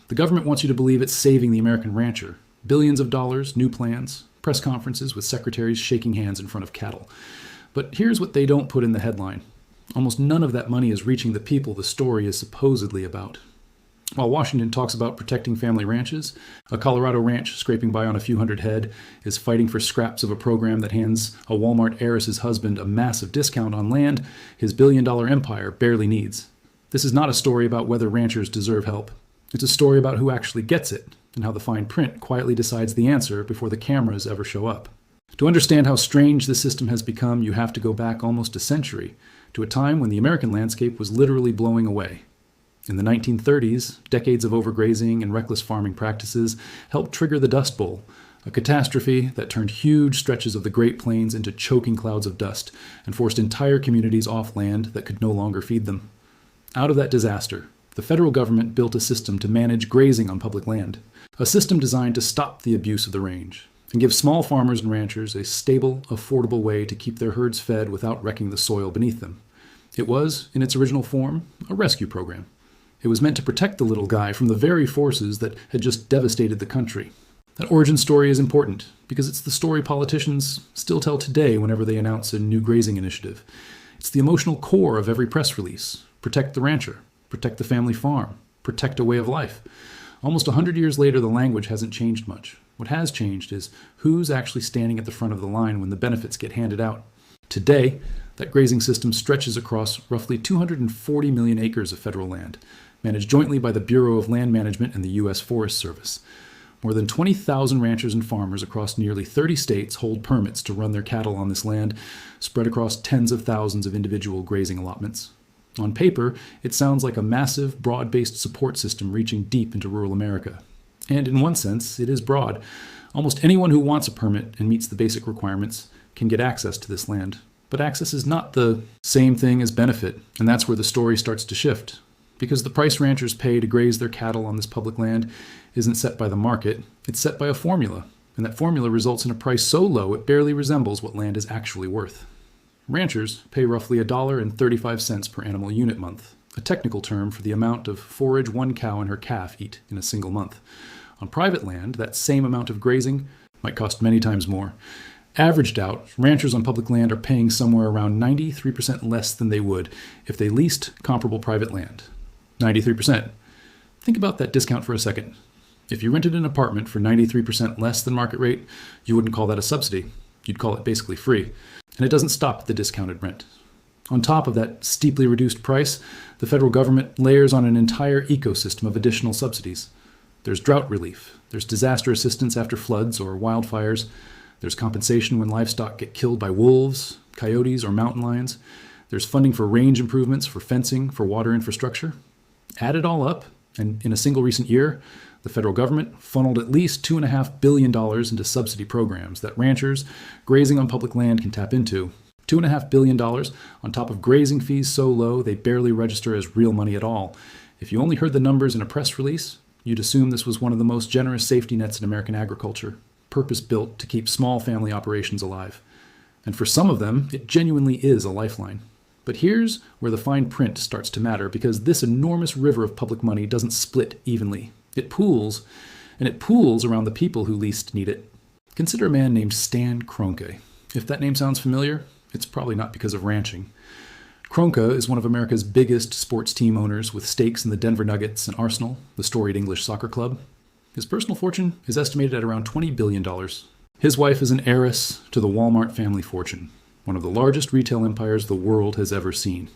The government wants you to believe it's saving the American rancher. Billions of dollars, new plans, press conferences with secretaries shaking hands in front of cattle. But here's what they don't put in the headline. Almost none of that money is reaching the people the story is supposedly about. While Washington talks about protecting family ranches, a Colorado ranch scraping by on a few hundred head is fighting for scraps of a program that hands a Walmart heiress's husband a massive discount on land his billion-dollar empire barely needs. This is not a story about whether ranchers deserve help. It's a story about who actually gets it and how the fine print quietly decides the answer before the cameras ever show up. To understand how strange this system has become, you have to go back almost a century to a time when the American landscape was literally blowing away. In the 1930s, decades of overgrazing and reckless farming practices helped trigger the Dust Bowl, a catastrophe that turned huge stretches of the Great Plains into choking clouds of dust and forced entire communities off land that could no longer feed them. Out of that disaster, the federal government built a system to manage grazing on public land, a system designed to stop the abuse of the range and give small farmers and ranchers a stable, affordable way to keep their herds fed without wrecking the soil beneath them. It was, in its original form, a rescue program. It was meant to protect the little guy from the very forces that had just devastated the country. That origin story is important because it's the story politicians still tell today whenever they announce a new grazing initiative. It's the emotional core of every press release. Protect the rancher, protect the family farm, protect a way of life. Almost 100 years later, the language hasn't changed much. What has changed is who's actually standing at the front of the line when the benefits get handed out. Today, that grazing system stretches across roughly 240 million acres of federal land, managed jointly by the Bureau of Land Management and the U.S. Forest Service. More than 20,000 ranchers and farmers across nearly 30 states hold permits to run their cattle on this land, spread across tens of thousands of individual grazing allotments. On paper, it sounds like a massive, broad-based support system reaching deep into rural America. And in one sense, it is broad. Almost anyone who wants a permit and meets the basic requirements can get access to this land. But access is not the same thing as benefit, and that's where the story starts to shift. Because the price ranchers pay to graze their cattle on this public land isn't set by the market, it's set by a formula, and that formula results in a price so low it barely resembles what land is actually worth. Ranchers pay roughly $1.35 per animal unit month, a technical term for the amount of forage one cow and her calf eat in a single month. On private land, that same amount of grazing might cost many times more. Averaged out, ranchers on public land are paying somewhere around 93% less than they would if they leased comparable private land. 93%. Think about that discount for a second. If you rented an apartment for 93% less than market rate, you wouldn't call that a subsidy. You'd call it basically free. And it doesn't stop at the discounted rent. On top of that steeply reduced price, the federal government layers on an entire ecosystem of additional subsidies. There's drought relief. There's disaster assistance after floods or wildfires. There's compensation when livestock get killed by wolves, coyotes, or mountain lions. There's funding for range improvements, for fencing, for water infrastructure. Add it all up, and in a single recent year, the federal government funneled at least $2.5 billion into subsidy programs that ranchers grazing on public land can tap into. $2.5 billion on top of grazing fees so low they barely register as real money at all. If you only heard the numbers in a press release, you'd assume this was one of the most generous safety nets in American agriculture, purpose-built to keep small family operations alive. And for some of them, it genuinely is a lifeline. But here's where the fine print starts to matter, because this enormous river of public money doesn't split evenly. It pools, and it pools around the people who least need it. Consider a man named Stan Kroenke. If that name sounds familiar, it's probably not because of ranching. Kroenke is one of America's biggest sports team owners with stakes in the Denver Nuggets and Arsenal, the storied English soccer club. His personal fortune is estimated at around $20 billion. His wife is an heiress to the Walmart family fortune, one of the largest retail empires the world has ever seen.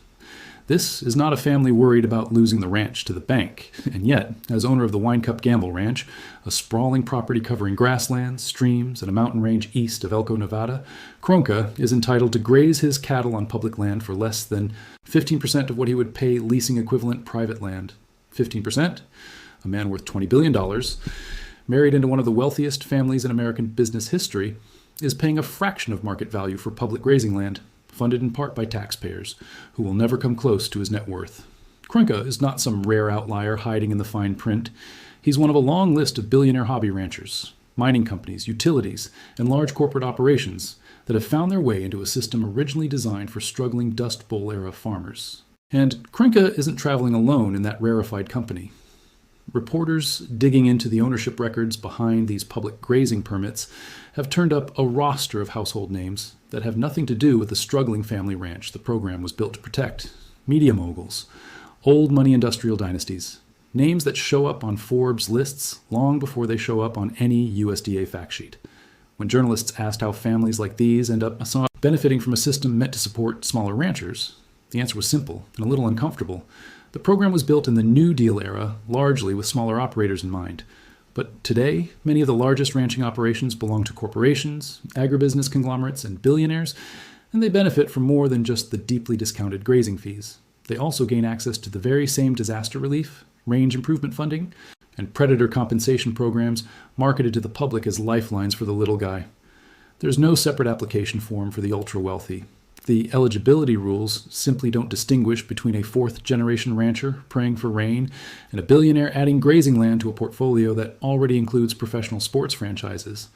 This is not a family worried about losing the ranch to the bank, and yet, as owner of the Wine Cup Gamble Ranch, a sprawling property covering grasslands, streams, and a mountain range east of Elko, Nevada, Kroenke is entitled to graze his cattle on public land for less than 15% of what he would pay leasing equivalent private land. 15%? A man worth $20 billion, married into one of the wealthiest families in American business history, is paying a fraction of market value for public grazing land, funded in part by taxpayers, who will never come close to his net worth. Kroenke is not some rare outlier hiding in the fine print. He's one of a long list of billionaire hobby ranchers, mining companies, utilities, and large corporate operations that have found their way into a system originally designed for struggling Dust Bowl-era farmers. And Kroenke isn't traveling alone in that rarefied company. Reporters digging into the ownership records behind these public grazing permits have turned up a roster of household names that have nothing to do with the struggling family ranch the program was built to protect. Media moguls, old money industrial dynasties, names that show up on Forbes lists long before they show up on any USDA fact sheet. When journalists asked how families like these end up benefiting from a system meant to support smaller ranchers, the answer was simple and a little uncomfortable. The program was built in the New Deal era, largely with smaller operators in mind. But today, many of the largest ranching operations belong to corporations, agribusiness conglomerates, and billionaires, and they benefit from more than just the deeply discounted grazing fees. They also gain access to the very same disaster relief, range improvement funding, and predator compensation programs marketed to the public as lifelines for the little guy. There's no separate application form for the ultra-wealthy. The eligibility rules simply don't distinguish between a fourth-generation rancher praying for rain and a billionaire adding grazing land to a portfolio that already includes professional sports franchises.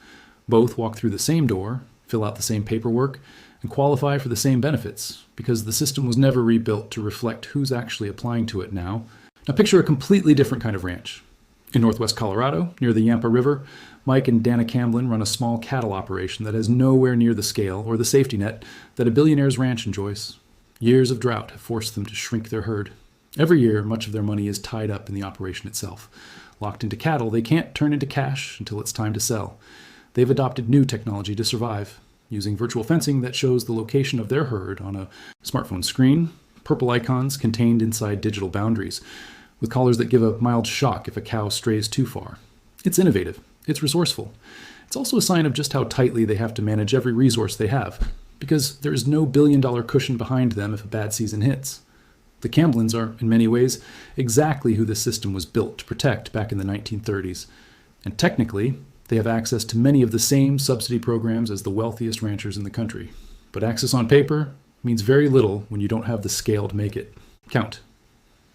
Both walk through the same door, fill out the same paperwork, and qualify for the same benefits, because the system was never rebuilt to reflect who's actually applying to it now. Now picture a completely different kind of ranch. In northwest Colorado, near the Yampa River, Mike and Dana Camblin run a small cattle operation that has nowhere near the scale or the safety net that a billionaire's ranch enjoys. Years of drought have forced them to shrink their herd. Every year, much of their money is tied up in the operation itself. Locked into cattle, they can't turn into cash until it's time to sell. They've adopted new technology to survive, using virtual fencing that shows the location of their herd on a smartphone screen, purple icons contained inside digital boundaries, with collars that give a mild shock if a cow strays too far. It's innovative. It's resourceful. It's also a sign of just how tightly they have to manage every resource they have, because there is no billion-dollar cushion behind them if a bad season hits. The Camblins are, in many ways, exactly who this system was built to protect back in the 1930s. And technically, they have access to many of the same subsidy programs as the wealthiest ranchers in the country. But access on paper means very little when you don't have the scale to make it count.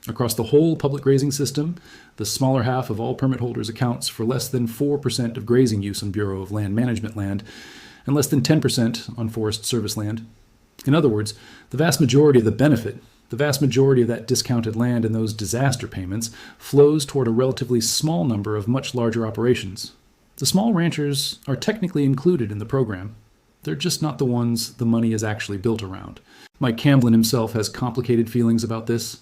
Across the whole public grazing system, the smaller half of all permit holders accounts for less than 4% of grazing use on Bureau of Land Management land, and less than 10% on Forest Service land. In other words, the vast majority of the benefit, the vast majority of that discounted land and those disaster payments, flows toward a relatively small number of much larger operations. The small ranchers are technically included in the program. They're just not the ones the money is actually built around. Mike Camblin himself has complicated feelings about this.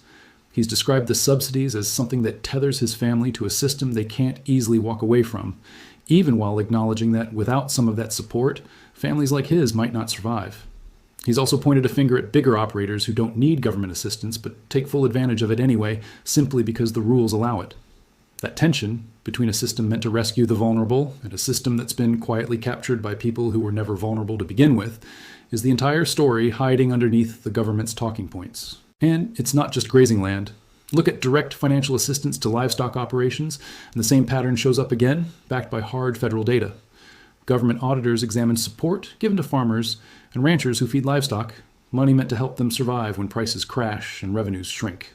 He's described the subsidies as something that tethers his family to a system they can't easily walk away from, even while acknowledging that without some of that support, families like his might not survive. He's also pointed a finger at bigger operators who don't need government assistance but take full advantage of it anyway, simply because the rules allow it. That tension between a system meant to rescue the vulnerable and a system that's been quietly captured by people who were never vulnerable to begin with is the entire story hiding underneath the government's talking points. And it's not just grazing land. Look at direct financial assistance to livestock operations, and the same pattern shows up again, backed by hard federal data. Government auditors examine support given to farmers and ranchers who feed livestock, money meant to help them survive when prices crash and revenues shrink.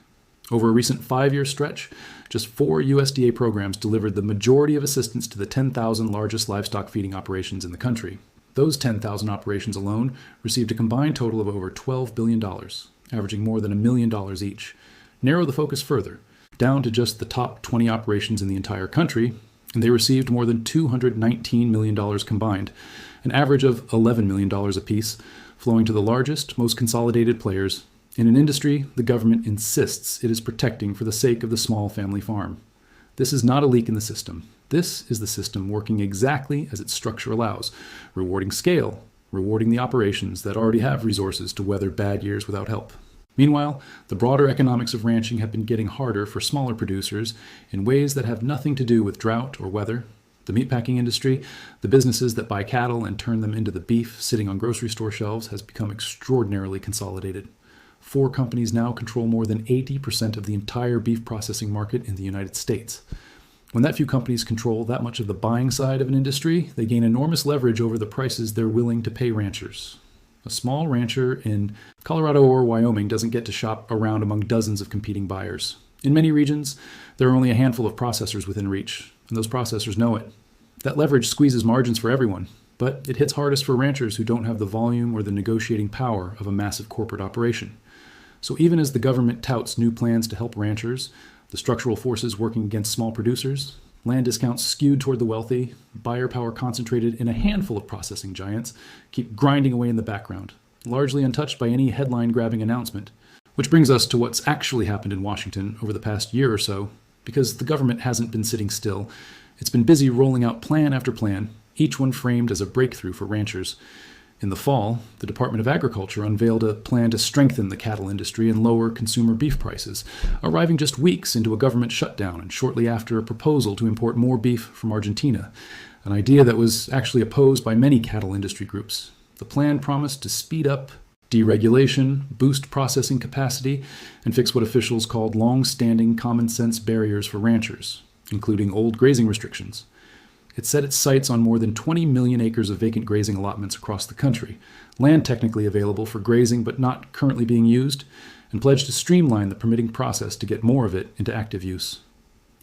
Over a recent 5-year stretch, just 4 USDA programs delivered the majority of assistance to the 10,000 largest livestock feeding operations in the country. Those 10,000 operations alone received a combined total of over $12 billion. Averaging more than $1 million each. Narrow the focus further, down to just the top 20 operations in the entire country, and they received more than $219 million combined, an average of $11 million apiece, flowing to the largest, most consolidated players in an industry the government insists it is protecting for the sake of the small family farm. This is not a leak in the system. This is the system working exactly as its structure allows, rewarding scale, rewarding the operations that already have resources to weather bad years without help. Meanwhile, the broader economics of ranching have been getting harder for smaller producers in ways that have nothing to do with drought or weather. The meatpacking industry, the businesses that buy cattle and turn them into the beef sitting on grocery store shelves, has become extraordinarily consolidated. 4 companies now control more than 80% of the entire beef processing market in the United States. When that few companies control that much of the buying side of an industry, they gain enormous leverage over the prices they're willing to pay ranchers. A small rancher in Colorado or Wyoming doesn't get to shop around among dozens of competing buyers. In many regions, there are only a handful of processors within reach, and those processors know it. That leverage squeezes margins for everyone, but it hits hardest for ranchers who don't have the volume or the negotiating power of a massive corporate operation. So even as the government touts new plans to help ranchers, The structural forces working against small producers, land discounts skewed toward the wealthy, buyer power concentrated in a handful of processing giants, keep grinding away in the background, largely untouched by any headline-grabbing announcement. Which brings us to what's actually happened in Washington over the past year or so, because the government hasn't been sitting still. It's been busy rolling out plan after plan, each one framed as a breakthrough for ranchers. In the fall, the Department of Agriculture unveiled a plan to strengthen the cattle industry and lower consumer beef prices, arriving just weeks into a government shutdown and shortly after a proposal to import more beef from Argentina, an idea that was actually opposed by many cattle industry groups. The plan promised to speed up deregulation, boost processing capacity, and fix what officials called long-standing common-sense barriers for ranchers, including old grazing restrictions. It set its sights on more than 20 million acres of vacant grazing allotments across the country, land technically available for grazing but not currently being used, and pledged to streamline the permitting process to get more of it into active use.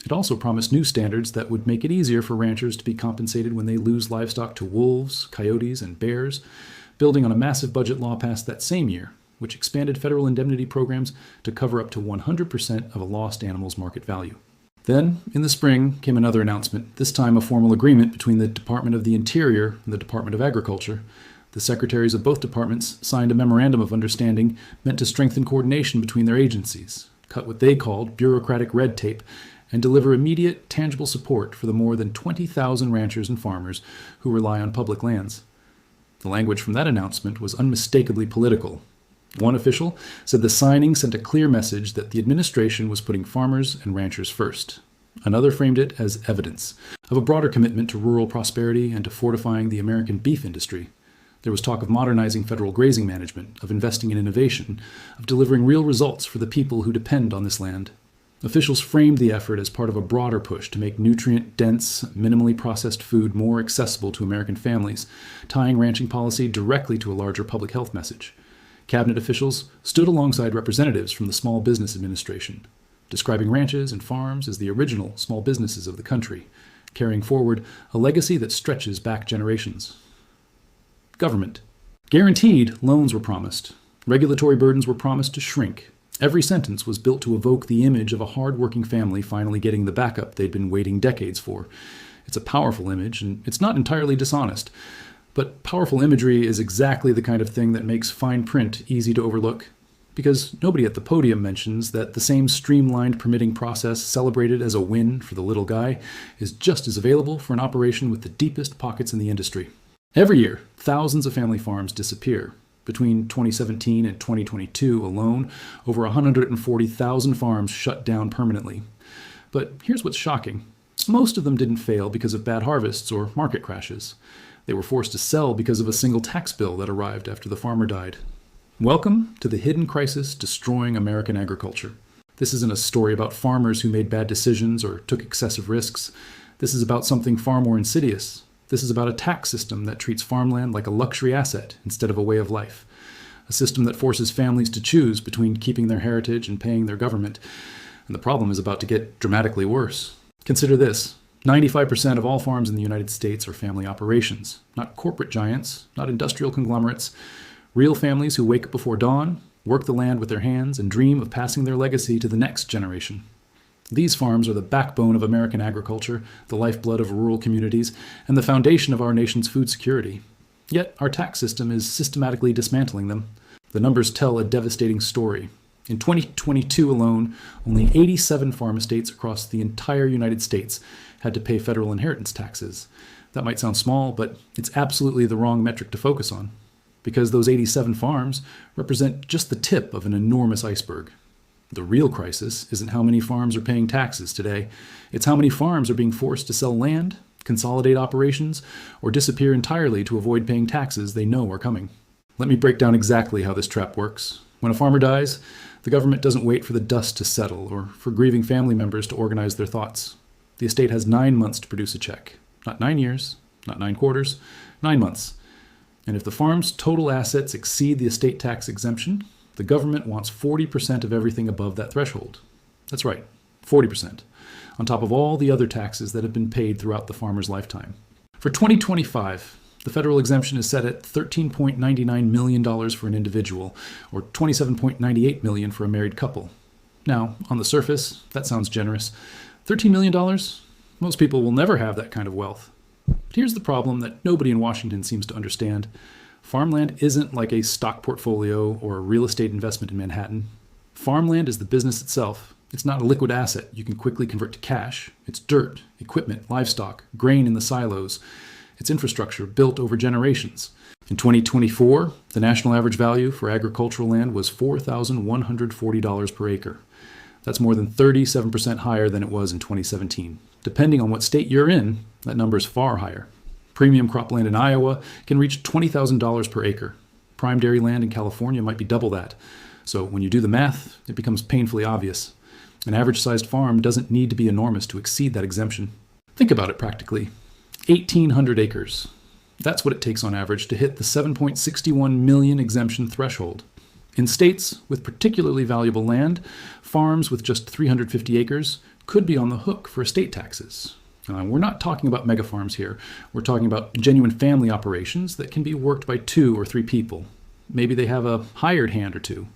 It also promised new standards that would make it easier for ranchers to be compensated when they lose livestock to wolves, coyotes, and bears, building on a massive budget law passed that same year, which expanded federal indemnity programs to cover up to 100% of a lost animal's market value. Then, in the spring, came another announcement, this time a formal agreement between the Department of the Interior and the Department of Agriculture. The secretaries of both departments signed a memorandum of understanding meant to strengthen coordination between their agencies, cut what they called bureaucratic red tape, and deliver immediate, tangible support for the more than 20,000 ranchers and farmers who rely on public lands. The language from that announcement was unmistakably political. One official said the signing sent a clear message that the administration was putting farmers and ranchers first. Another framed it as evidence of a broader commitment to rural prosperity and to fortifying the American beef industry. There was talk of modernizing federal grazing management, of investing in innovation, of delivering real results for the people who depend on this land. Officials framed the effort as part of a broader push to make nutrient-dense, minimally processed food more accessible to American families, tying ranching policy directly to a larger public health message. Cabinet officials stood alongside representatives from the Small Business Administration, describing ranches and farms as the original small businesses of the country, carrying forward a legacy that stretches back generations. Government. Guaranteed loans were promised. Regulatory burdens were promised to shrink. Every sentence was built to evoke the image of a hard-working family finally getting the backup they'd been waiting decades for. It's a powerful image, and it's not entirely dishonest. But powerful imagery is exactly the kind of thing that makes fine print easy to overlook, because nobody at the podium mentions that the same streamlined permitting process celebrated as a win for the little guy is just as available for an operation with the deepest pockets in the industry. Every year, thousands of family farms disappear. Between 2017 and 2022 alone, over 140,000 farms shut down permanently. But here's what's shocking. Most of them didn't fail because of bad harvests or market crashes. They were forced to sell because of a single tax bill that arrived after the farmer died. Welcome to the hidden crisis destroying American agriculture. This isn't a story about farmers who made bad decisions or took excessive risks. This is about something far more insidious. This is about a tax system that treats farmland like a luxury asset instead of a way of life. A system that forces families to choose between keeping their heritage and paying their government. And the problem is about to get dramatically worse. Consider this. 95% of all farms in the United States are family operations. Not corporate giants, not industrial conglomerates. Real families who wake up before dawn, work the land with their hands, and dream of passing their legacy to the next generation. These farms are the backbone of American agriculture, the lifeblood of rural communities, and the foundation of our nation's food security. Yet our tax system is systematically dismantling them. The numbers tell a devastating story. In 2022 alone, only 87 farm estates across the entire United States had to pay federal inheritance taxes. That might sound small, but it's absolutely the wrong metric to focus on, because those 87 farms represent just the tip of an enormous iceberg. The real crisis isn't how many farms are paying taxes today. It's how many farms are being forced to sell land, consolidate operations, or disappear entirely to avoid paying taxes they know are coming. Let me break down exactly how this trap works. When a farmer dies, the government doesn't wait for the dust to settle or for grieving family members to organize their thoughts. The estate has 9 months to produce a check. Not 9 years, not 9 quarters, 9 months. And if the farm's total assets exceed the estate tax exemption, the government wants 40% of everything above that threshold. That's right, 40%, on top of all the other taxes that have been paid throughout the farmer's lifetime. For 2025, the federal exemption is set at $13.99 million for an individual, or $27.98 million for a married couple. Now, on the surface, that sounds generous. $13 million? Most people will never have that kind of wealth. But here's the problem that nobody in Washington seems to understand. Farmland isn't like a stock portfolio or a real estate investment in Manhattan. Farmland is the business itself. It's not a liquid asset you can quickly convert to cash. It's dirt, equipment, livestock, grain in the silos. It's infrastructure built over generations. In 2024, the national average value for agricultural land was $4,140 per acre. That's more than 37% higher than it was in 2017. Depending on what state you're in, that number is far higher. Premium cropland in Iowa can reach $20,000 per acre. Prime dairy land in California might be double that. So when you do the math, it becomes painfully obvious. An average-sized farm doesn't need to be enormous to exceed that exemption. Think about it practically. 1,800 acres. That's what it takes on average to hit the 7.61 million exemption threshold. In states with particularly valuable land, farms with just 350 acres could be on the hook for estate taxes. We're not talking about mega farms here. We're talking about genuine family operations that can be worked by 2 or 3 people. Maybe they have a hired hand or 2.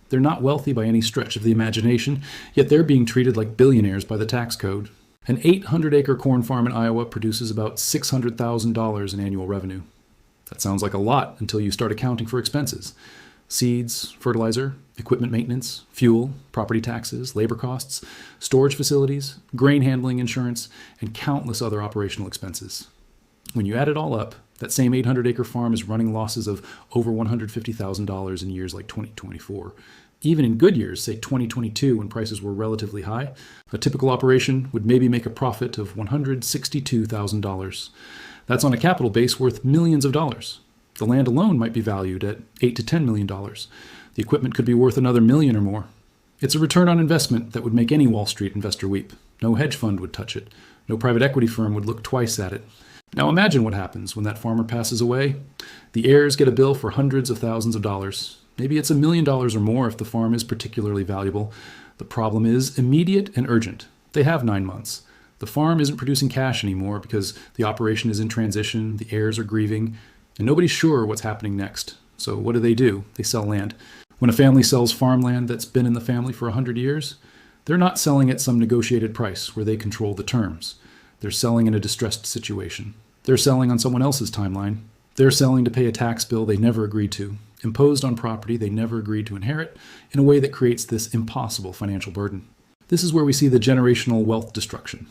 They're not wealthy by any stretch of the imagination, yet they're being treated like billionaires by the tax code. An 800-acre corn farm in Iowa produces about $600,000 in annual revenue. That sounds like a lot until you start accounting for expenses. Seeds, fertilizer, equipment maintenance, fuel, property taxes, labor costs, storage facilities, grain handling insurance, and countless other operational expenses. When you add it all up, that same 800-acre farm is running losses of over $150,000 in years like 2024. Even in good years, say 2022 when prices were relatively high, a typical operation would maybe make a profit of $162,000. That's on a capital base worth millions of dollars. The land alone might be valued at $8 to $10 million. The equipment could be worth another million or more. It's a return on investment that would make any Wall Street investor weep. No hedge fund would touch it. No private equity firm would look twice at it. Now imagine what happens when that farmer passes away. The heirs get a bill for hundreds of thousands of dollars. Maybe it's $1 million or more if the farm is particularly valuable. The problem is immediate and urgent. They have 9 months. The farm isn't producing cash anymore because the operation is in transition, the heirs are grieving, and nobody's sure what's happening next. So what do? They sell land. When a family sells farmland that's been in the family for 100 years, they're not selling at some negotiated price where they control the terms. They're selling in a distressed situation. They're selling on someone else's timeline. They're selling to pay a tax bill they never agreed to, imposed on property they never agreed to inherit, in a way that creates this impossible financial burden. This is where we see the generational wealth destruction.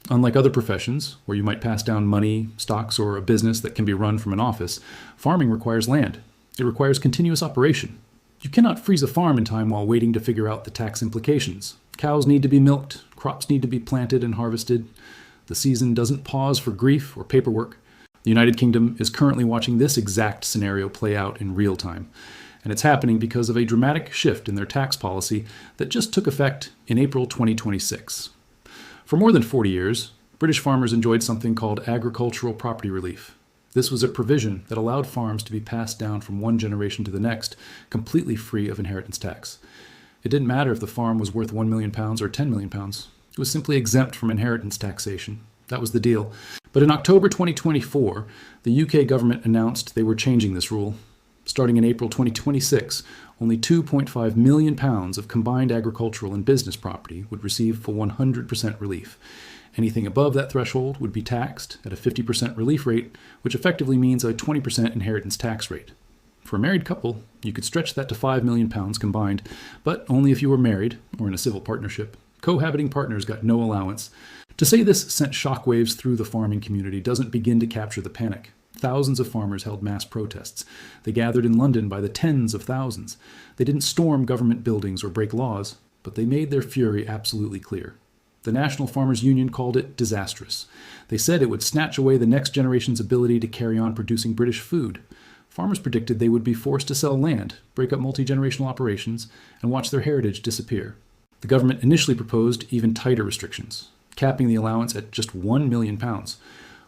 Unlike other professions, where you might pass down money, stocks, or a business that can be run from an office, farming requires land. It requires continuous operation. You cannot freeze a farm in time while waiting to figure out the tax implications. Cows need to be milked, crops need to be planted and harvested. The season doesn't pause for grief or paperwork. The United Kingdom is currently watching this exact scenario play out in real time. And it's happening because of a dramatic shift in their tax policy that just took effect in April 2026. For more than 40 years, British farmers enjoyed something called agricultural property relief. This was a provision that allowed farms to be passed down from one generation to the next, completely free of inheritance tax. It didn't matter if the farm was worth £1 million or £10 million. It was simply exempt from inheritance taxation. That was the deal. But in October 2024, the UK government announced they were changing this rule. Starting in April 2026, only £2.5 million of combined agricultural and business property would receive full 100% relief. Anything above that threshold would be taxed at a 50% relief rate, which effectively means a 20% inheritance tax rate. For a married couple, you could stretch that to £5 million combined, but only if you were married or in a civil partnership. Cohabiting partners got no allowance. To say this sent shockwaves through the farming community doesn't begin to capture the panic. Thousands of farmers held mass protests. They gathered in London by the tens of thousands. They didn't storm government buildings or break laws, but they made their fury absolutely clear. The National Farmers Union called it disastrous. They said it would snatch away the next generation's ability to carry on producing British food. Farmers predicted they would be forced to sell land, break up multi-generational operations, and watch their heritage disappear. The government initially proposed even tighter restrictions, capping the allowance at just £1 million.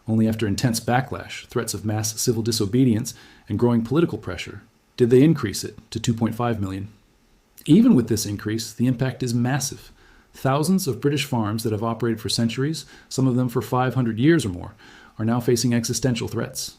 Only after intense backlash, threats of mass civil disobedience, and growing political pressure did they increase it to £2.5 million. Even with this increase, the impact is massive. Thousands of British farms that have operated for centuries, some of them for 500 years or more, are now facing existential threats.